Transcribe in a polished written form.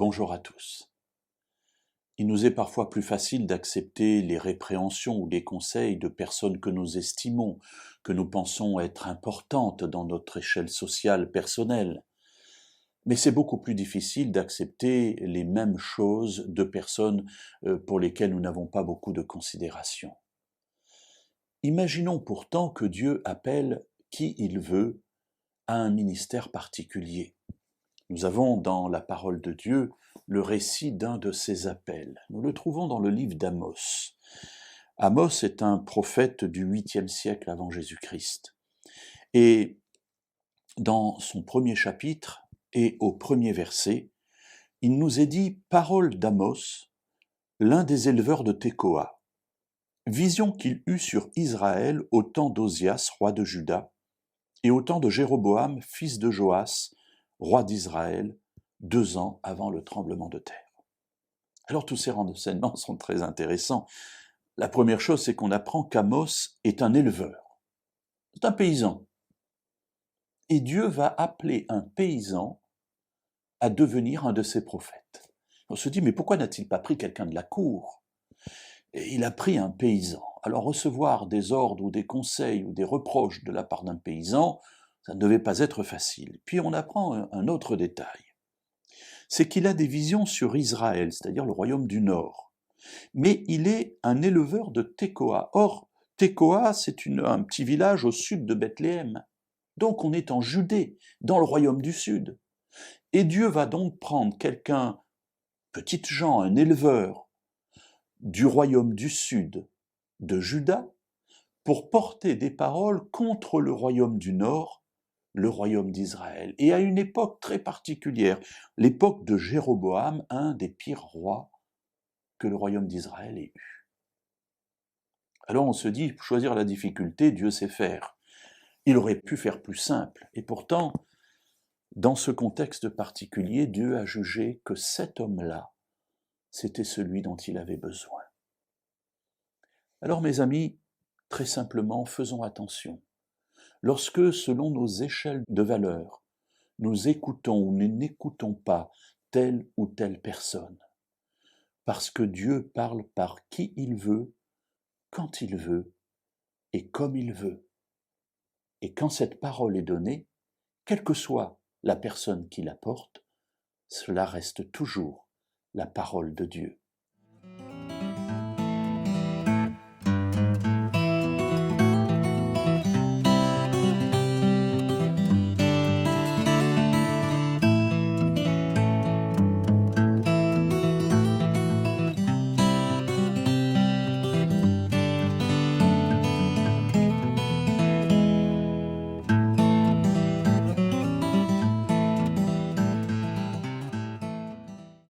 Bonjour à tous. Il nous est parfois plus facile d'accepter les répréhensions ou les conseils de personnes que nous estimons, que nous pensons être importantes dans notre échelle sociale personnelle. Mais c'est beaucoup plus difficile d'accepter les mêmes choses de personnes pour lesquelles nous n'avons pas beaucoup de considération. Imaginons pourtant que Dieu appelle qui il veut à un ministère particulier. Nous avons dans la parole de Dieu le récit d'un de ces appels. Nous le trouvons dans le livre d'Amos. Amos est un prophète du 8e siècle avant Jésus-Christ. Et dans son premier chapitre et au premier verset, il nous est dit « Parole d'Amos, l'un des éleveurs de Tekoa, vision qu'il eut sur Israël au temps d'Osias, roi de Juda, et au temps de Jéroboam, fils de Joas, roi d'Israël, 2 ans avant le tremblement de terre. » Alors tous ces renseignements sont très intéressants. La première chose, c'est qu'on apprend qu'Amos est un éleveur. C'est un paysan. Et Dieu va appeler un paysan à devenir un de ses prophètes. On se dit, mais pourquoi n'a-t-il pas pris quelqu'un de la cour? Et il a pris un paysan. Alors recevoir des ordres ou des conseils ou des reproches de la part d'un paysan, ça ne devait pas être facile. Puis on apprend un autre détail. C'est qu'il a des visions sur Israël, c'est-à-dire le royaume du Nord. Mais il est un éleveur de Tekoa. Or, Tekoa, c'est un petit village au sud de Bethléem. Donc on est en Judée, dans le royaume du Sud. Et Dieu va donc prendre quelqu'un, petite gens, un éleveur, du royaume du Sud, de Juda, pour porter des paroles contre le royaume du Nord, le royaume d'Israël, et à une époque très particulière, l'époque de Jéroboam, un des pires rois que le royaume d'Israël ait eu. Alors on se dit, choisir la difficulté, Dieu sait faire. Il aurait pu faire plus simple, et pourtant, dans ce contexte particulier, Dieu a jugé que cet homme-là, c'était celui dont il avait besoin. Alors mes amis, très simplement, faisons attention. Lorsque, selon nos échelles de valeur, nous écoutons ou nous n'écoutons pas telle ou telle personne, parce que Dieu parle par qui il veut, quand il veut et comme il veut. Et quand cette parole est donnée, quelle que soit la personne qui la porte, cela reste toujours la parole de Dieu.